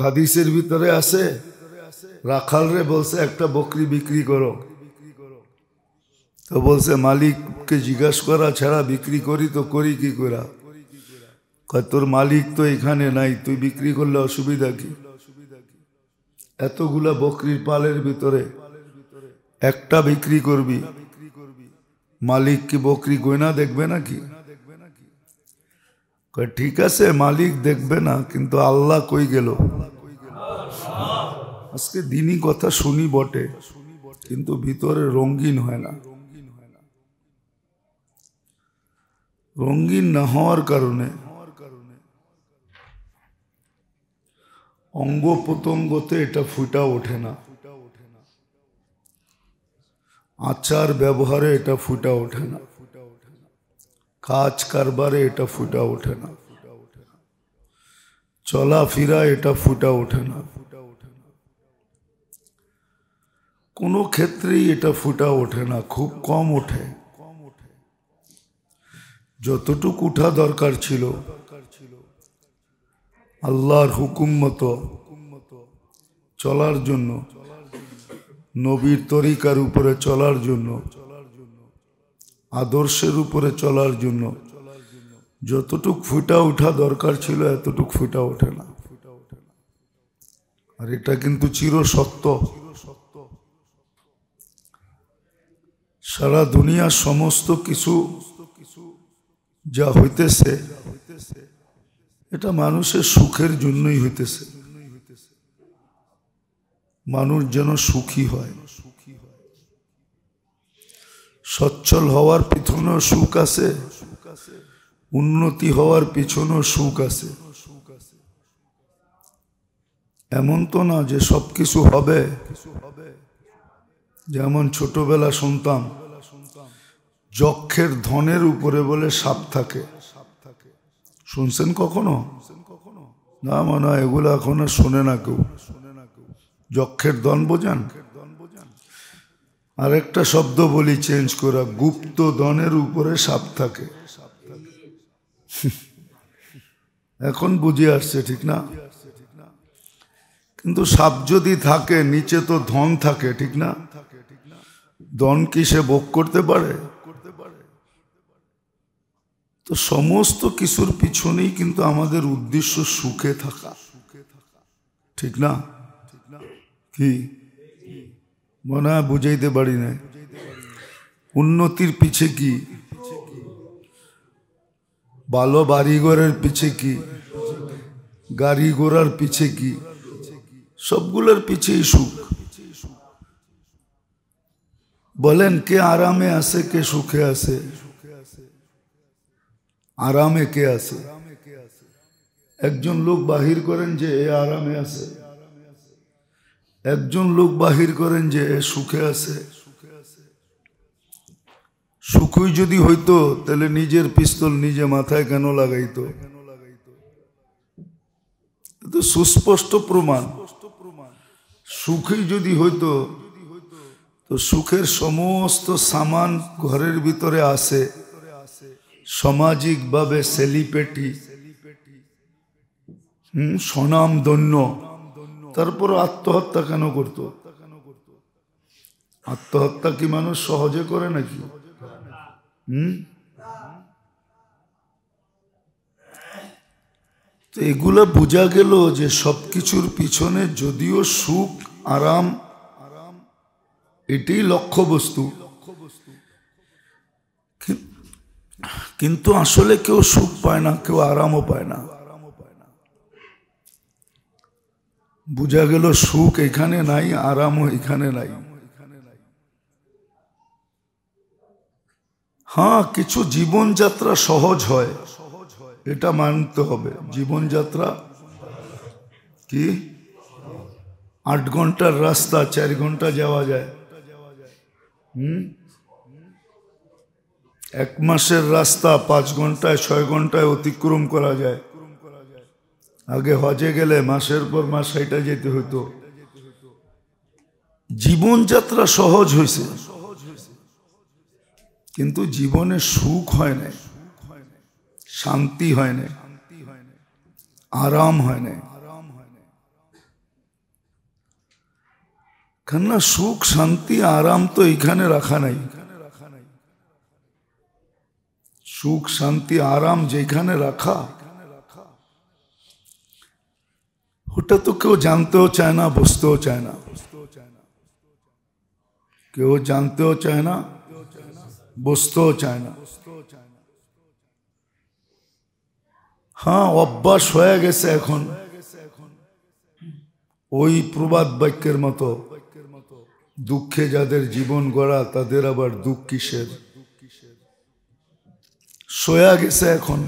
হাদিসের ভিতরে আছে রাখাল রে বলছে একটা বকরি বিক্রি করো, তো বলছে মালিককে জিজ্ঞাসা করা ছাড়া বিক্রি করি তো করি কি করা? তোর মালিক তো এখানে নাই, তুই বিক্রি করলে অসুবিধা কি? এতগুলা বকরির পালের ভিতরে একটা বিক্রি করবি, মালিক কি বকরি গয়না দেখবে নাকি? ঠিক আছে মালিক দেখবে না, কিন্তু আল্লাহ কই গেল? আজকে দিনই কথা শুনি বটে, কিন্তু ভিতরে রঙিন হয় না। রঙিন না হওয়ার কারণে অঙ্গ প্রত্যঙ্গতে এটা ফুটা ওঠে না, আচার ব্যবহারে এটা ফুটা ওঠে না, কাজ কারবারে এটা ফুটা ওঠে না, চলাফেরা এটা ফুটা ওঠে না, কোনো ক্ষেত্রেই এটা ফুটা ওঠে না, খুব কম ওঠে। যতটুকু উঠা দরকার ছিল আল্লাহর হুকুম মতো চলার জন্য, নবীর তরিকার উপরে চলার জন্য, আদর্শের উপরে চলার জন্য যতটুক ফুটা উঠা দরকার ছিল এতটুক ফুটা ওঠে না। আর এটা কিন্তু চির সত্য। সারা দুনিয়ার সমস্ত কিছু যা হইতেছে এটা মানুষের সুখের জন্যই হইতেছে, মানুষ যেন সুখী হয়। সচ্ছল হওয়ার পিছনেও সুখ আছে, উন্নতি হওয়ার পিছনেও সুখ আছে। এমন তো না যে সবকিছু হবে। যেমন ছোটবেলা শুনতাম যক্ষের ধনের উপরে বলে সাপ থাকে, শুনছেন কখনো? না মনে হয় এগুলো এখন আর শোনে না কেউ। যক্ষের ধন বোঝান? আরেকটা শব্দ বলি চেঞ্জ করা, গুপ্ত ধনের উপরে সাপ থাকে। এখন বুঝে আসছে ঠিক না? কিন্তু সাপ যদি থাকে নিচে তো ধন থাকে ঠিক না? ধন কি সে ভোগ করতে পারে? তো সমস্ত কিছুর পিছনেই কিন্তু আমাদের উদ্দেশ্য সুখে থাকা, ঠিক না? কি মনে হয় বুঝাইতে পারি না? উন্নতির পিছে কি? ভালো বাড়িঘরের পিছে কি? গাড়ি ঘোড়ার পিছে কি? সবগুলোর পিছেই সুখ। বলেন কে আরামে আছে, কে সুখে আছে? আরামে কে আছে? একজন লোক বাহির করেন যে এ আরামে আছে, একজন লোক বাহির করেন যে এ সুখে আছে। সুখই যদি হইতো তাহলে নিজের পিস্তল নিজে মাথায় কেন লাগাইতো? তো সুস্পষ্ট প্রমাণ। সুখই যদি হইতো তো সুখের সমস্ত সামান ঘরের ভিতরে আছে, সামাজিক ভাবে সেলিব্রিটি, স্বনামধন্য, তারপর আত্মহত্যা কেন করত? আত্মহত্যা কি মানুষ সহজে করে নাকি? তো এগুলা বোঝা গেল যে সবকিছুর পিছনে যদিও সুখ আরাম এটাই লক্ষ্য বস্তু, কিন্তু আসলে কেউ সুখ পায় না, কেউ আরামও পায় না। বোঝা গেল সুখ এখানে নাই, আরামও এখানে নাই। হ্যাঁ, কিছু জীবনযাত্রা সহজ হয়, এটা মানতে হবে। জীবনযাত্রা কি 8 ঘন্টার রাস্তা 4 ঘন্টা যাওয়া যায়, 1 মাসের রাস্তা 5 ঘন্টায় 6 ঘন্টায় অতিক্রম করা যায়। আগে হজে গেলে মাসের পর মাস হাইটা যেতে হতো। জীবনযাত্রা সহজ হয়েছে, কিন্তু জীবনে সুখ হয় না, শান্তি হয় না, আরাম হয় না। কেননা সুখ শান্তি আরাম তো এখানে রাখা নাই। সুখ শান্তি আরাম যেখানে রাখা, ওটা তো কেউ জানতেও চায় না, বুঝতেও চায় না। কেউ জানতেও চায় না, বুঝতেও চায় না। হ্যাঁ, অভ্যাস হয়ে গেছে এখন। ওই প্রবাদ বাক্যের মতো, দুঃখে যাদের জীবন গড়া তাদের আবার দুঃখ কিসের, সয়া গেছে এখন।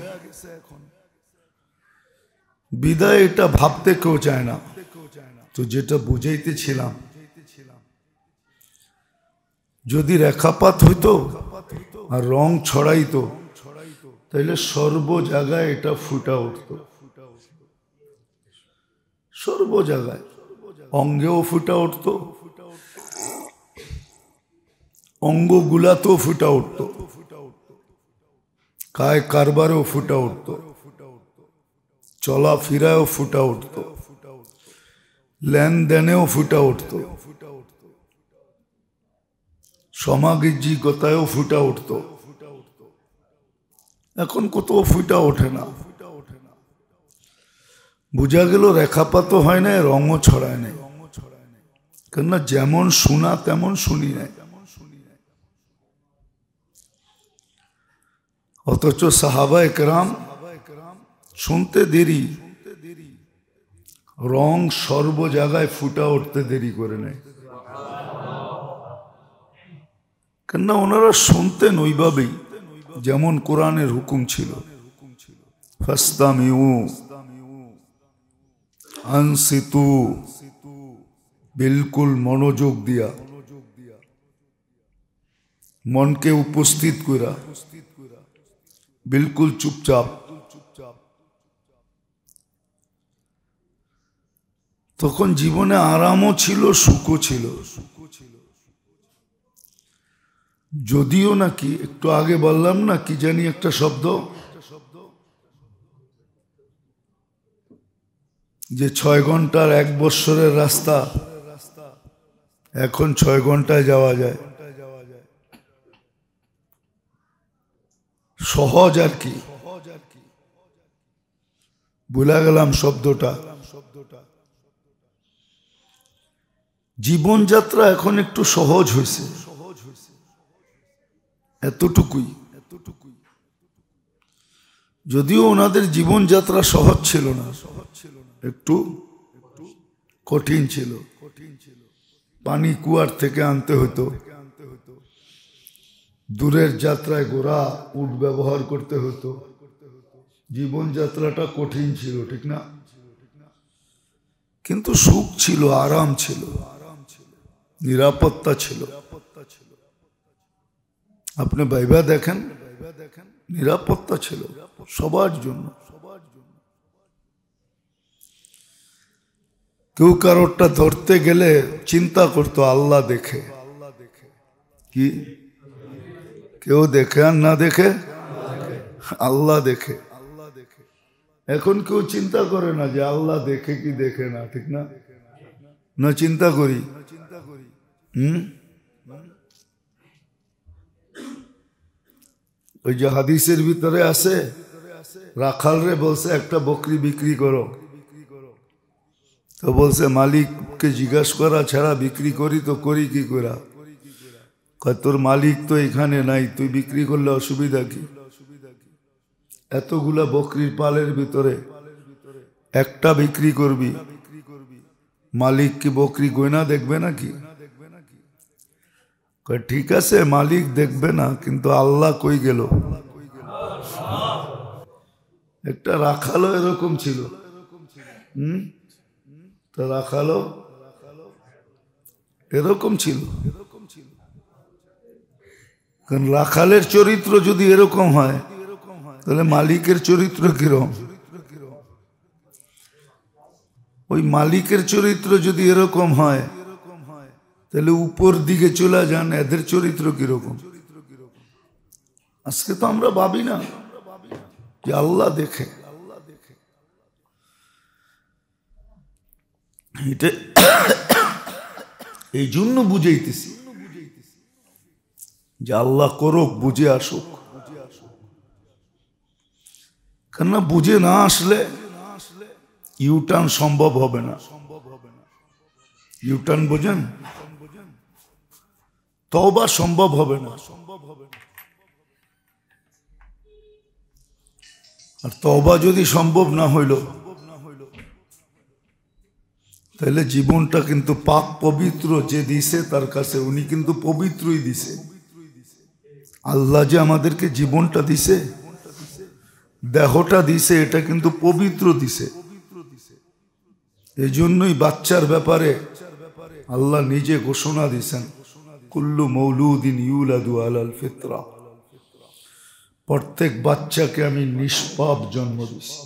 বিদায় এটা ভাবতে কেউ চায় না। তো যেটা বুঝাইতেছিলাম, যদি রেখাপাত হইতো আর রং ছড়াইতো তাহলে সর্ব জায়গায় এটা ফুটা উঠত। সর্ব জায়গায় অঙ্গেও ফুটা উঠত, অঙ্গগুলাতেও ফুটা উঠত, কায় কারবারেও ফুটা উঠত, চলাফেরায়ও ফুটা উঠত, লেনদেনেও ফুটা উঠত, সামাজিকতায়ও ফুটা উঠত। এখন কোথাও ফুটা ওঠে না। বোঝা গেল রেখাপাত হয় না, রঙও ছড়ায় নাই। কেননা যেমন শোনা তেমন শুনি নাই। অথচ সাহাবায়ে কেরাম শুনতে দেরি, রং সর্ব জায়গায় ফুটা উঠতে দেরি করে নেয়। কেননা ওনারা শুনতেন ওইভাবেই, যেমন কোরআনের হুকুম ছিল, ফাসতামিউ আনসিতু, বিলকুল মনোযোগ দিয়া, মনকে উপস্থিত করা, বিলকুল চুপচাপ। তখন জীবনে আরামও ছিল, সুখও ছিল। যদিও নাকি একটু আগে বললাম না, কি জানি একটা শব্দ, যে 6 ঘন্টার 1 বৎসরের রাস্তা এখন 6 ঘন্টায় যাওয়া যায়। সহজ আর কি, ভুলে গেলাম শব্দটা। জীবনযাত্রা এখন একটু সহজ হয়েছে, এতটুকুই। যদিও ওনাদের জীবনযাত্রা সহজ ছিল না, একটু কঠিন ছিল। পানি কুয়ার থেকে আনতে হতো, দূরের যাত্রায় ঘোড়া উট ব্যবহার করতে হতো। জীবনযাত্রাটা কঠিন ছিল, ঠিক না? কিন্তু সুখ ছিল, আরাম ছিল, নিরাপত্তা ছিল। আপনি ভাইবা দেখেন, নিরাপত্তা ছিল সবার জন্য। কেউ কারোরটা ধরতে গেলে চিন্তা করতো আল্লাহ দেখে কি, কেউ দেখে আর না দেখে আল্লাহ দেখে। এখন কেউ চিন্তা করে না যে আল্লাহ দেখে কি দেখে না, ঠিক না? না চিন্তা করি। ওই যে হাদিসের ভিতরে আছে, রাখাল রে বলছে একটা বকরি বিক্রি করো, তো বলছে মালিককে জিজ্ঞাসা করা ছাড়া বিক্রি করি তো করি কি করা? তোর মালিক তো এখানে নাই, তুই বিক্রি করলে অসুবিধা কি? এতগুলা বকরির পালের ভিতরে একটা বিক্রি করবি, মালিক কি বকরি গয়না দেখবে নাকি? ঠিক আছে, মালিক দেখবে না, কিন্তু আল্লাহ কই গেল? একটা রাখালো এরকম ছিল। তো রাখালো এরকম ছিল। কারণ রাখালের চরিত্র যদি এরকম হয় তাহলে মালিকের চরিত্র কিরকম? ওই মালিকের চরিত্র যদি এরকম হয় তাহলে উপর দিকে চলে যান, এদের চরিত্র কিরকম? আজকে তো আমরা ভাবি না যে আল্লাহ দেখে। এই জন্য বুঝাইতেছি যে আল্লাহ করুক, বুঝে আসুক। কেননা বুঝে না আসলে ইউটার্ন সম্ভব হবে না। ইউটার্ন বোঝেন? তওবা সম্ভব হবে না। আর তওবা যদি সম্ভব না হইল তাহলে জীবনটা কিন্তু পাক পবিত্র যে দিছে তার কাছে, উনি কিন্তু পবিত্রই দিছে। আল্লাহ যে আমাদেরকে জীবনটা দিছে, দেহটা দিছে, এটা কিন্তু পবিত্র দিছে। এই জন্যই বাচ্চার ব্যাপারে আল্লাহ নিজে ঘোষণা দিছেন, কুল্লু মৌলুদিন ইউলাদু আলাল ফিতরা, প্রত্যেক বাচ্চাকে আমি নিষ্পাপ জন্ম দিছি,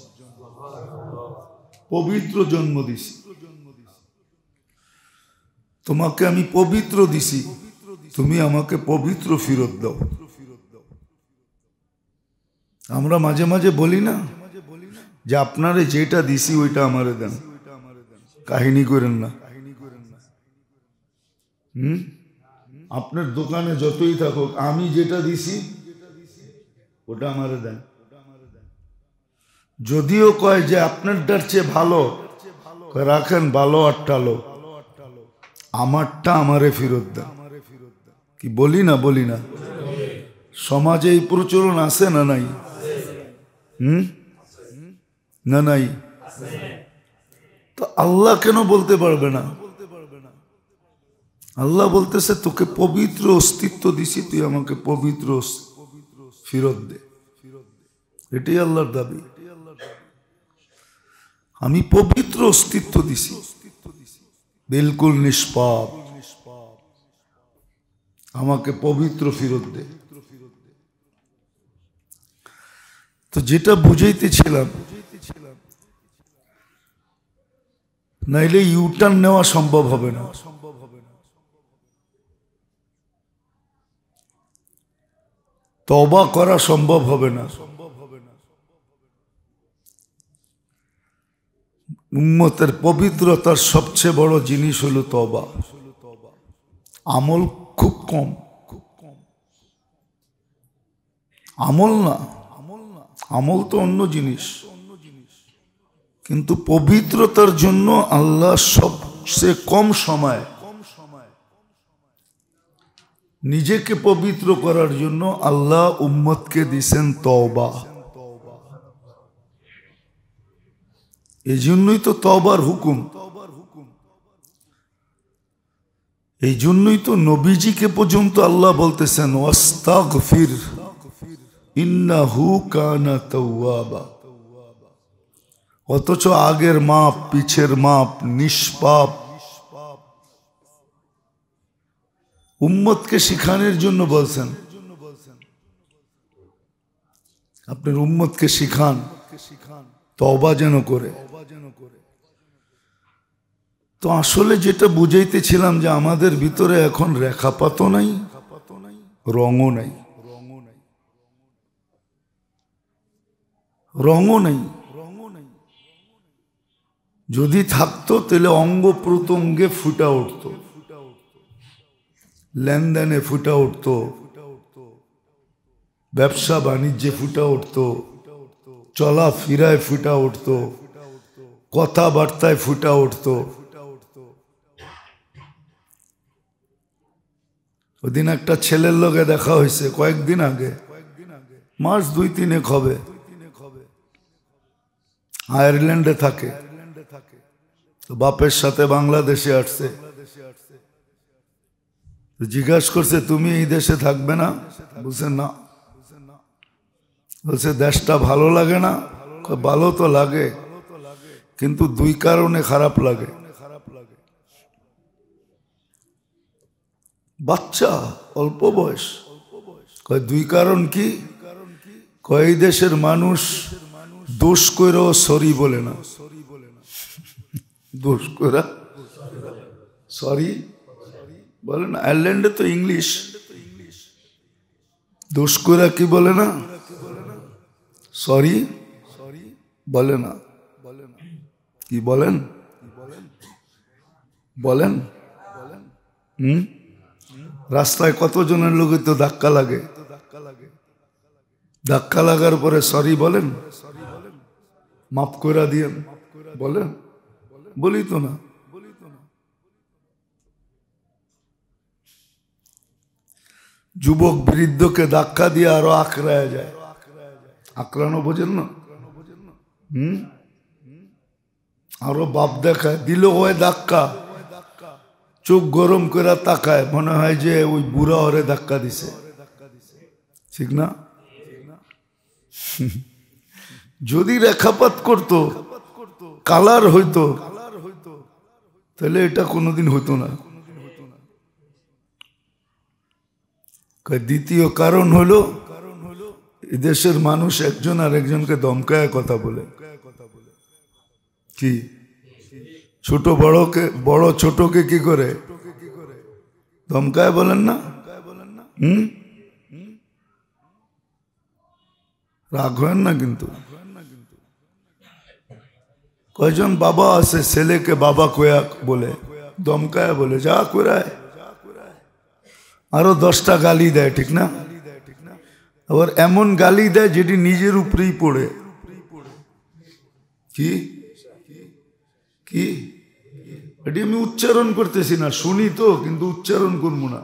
পবিত্র জন্ম দিছি। তোমাকে আমি পবিত্র দিছি, তুমি আমাকে পবিত্র ফিরত দাও। আমরা মাঝে মাঝে বলি না যে আপনারে যেটা দিছি ওইটা আমারে দেন, কাহিনী করেন না। আপনার দোকানে যতই থাকুক, আমি যেটা দিছি ওটা আমারে দেন। যদিও কয় যে আপনারটার চেয়ে ভালো, রাখেন ভালো আর টালো, আমারটা আমারে ফেরত দেন। কি বলি না? বলি না? সমাজে এই প্রচলন আছে না নাই? না নাই? তো আল্লাহ কেন বলতে পারবে না? আল্লাহ বলতেছে তোকে পবিত্র অস্তিত্ব দিছি, তুই আমাকে পবিত্র ফিরত দে। এটাই আল্লাহর দাবি। আমি পবিত্র অস্তিত্ব দিছি, বিলকুল নিষ্পাপ, আমাকে পবিত্র ফিরত দে। তো যেটা বুঝাইতেছিলাম, নাইলে ইউটার্ন নেওয়া সম্ভব হবে না। তওবা করা সম্ভব হবে না। উম্মতের পবিত্রতার সবচেয়ে বড় জিনিস হলো তওবা। আমল খুব কম, আমল না, আমল তো অন্য জিনিস, কিন্তু পবিত্রতার জন্য আল্লাহ সবচেয়ে কম সময় নিজেকে পবিত্র করার জন্য আল্লাহ উম্মতকে দিছেন তওবা। এই জন্যই তো তওবার হুকুম। এই জন্যই তো নবীজিকে পর্যন্ত আল্লাহ বলতেছেন ওয়াস্তাগফির ইন্নাহু কানা তাওয়াবা। অথচ আগের মাপ পিছের মাপ নিষ্পাপ উম্মতকে শিখানোর জন্য বলছেন, আপনার উম্মতকে শিখান তওবা যেন করে। তো আসলে যেটা বুঝাইতেছিলাম যে আমাদের ভিতরে এখন রেখাপাতও নাই, রঙও নাই, রঙও নাই। যদি থাকতো তাহলে অঙ্গ প্রত্যঙ্গে ফুটা উঠত, লেনদেনে ফুটা উঠত, ব্যবসা বাণিজ্যে ফুটা উঠত, চলা ফিরায় ফুটা উঠত, কথাবার্তায় ফুটা উঠত। ওদিন একটা ছেলের লগে দেখা হয়েছে কয়েকদিন আগে, মাস 2-3 হবে, আয়ারল্যান্ডে থাকে, তো বাপের সাথে বাংলাদেশে আসছে। জিজ্ঞাসা করছে তুমি এই দেশে থাকবে না? বলছে না। বলছে দেশটা ভালো লাগে না? ভালো তো লাগে, কিন্তু 2 কারণে খারাপ লাগে। বাচ্চা, অল্প বয়স, কয় 2 কারণ কি? কয় এই দেশের মানুষ দোষ কইরাও সরি বলে না। দোষ কইরা সরি বলে না। আয়ারল্যান্ডে তো ইংলিশ। দোষ কইরা কি বলে না? সরি বলে না। কি বলেন? বলেন রাস্তায় কতজনের লোকে তো ধাক্কা লাগে, ধাক্কা লাগার পরে সরি বলেন, মাফ করে দিয়েন বলেন, বলি তো না। যুবক বৃদ্ধকে ধাক্কা দিয়ে আরো আঁকড়ায় যায়, আঁকড়ানো বোঝেন না? আরো বাপ দেখায়, দিল হয় ধাক্কা, চোখ গরম করে তাকায়, মনে হয় যে ওই বুড়া ওরে ধাক্কা দিছে, ঠিক না? যদি রেখাপাত করতো, কালার হইতো, তাহলে এটা কোনোদিন হইতো না। দ্বিতীয় কারণ হলো দেশের মানুষ একজন আর একজনকে ধমকায় কথা বলে। কি ছোট বড়কে, বড় ছোটকে কি করে ধমকায় বলেন না? রাগ হয় না? কিন্তু কয়জন বাবা আছে ছেলেকে বাবা কয়া বলে, ধমকায় বলে, যা করায়, আরো 10টা গালি দেয়, ঠিক না? আবার এমন গালি দেয় যেটি নিজের উপরেই পড়ে। কি কি এটি আমি উচ্চারণ করতেছি না, শুনি তো, কিন্তু উচ্চারণ করবো না,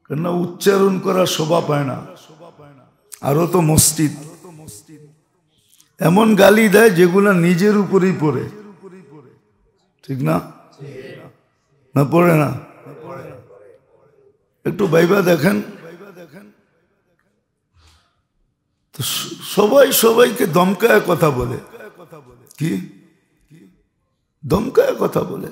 কেননা উচ্চারণ করা শোভা পায় না। আরো তো মসজিদ এমন গালি দেয় যেগুলা নিজের উপরেই পড়ে, ঠিক না? না পড়ে না? একটু ভাইবা দেখেন তো, সবাই সবাইকে ধমকায় কথা বলে। কি ধমকায় কথা বলে?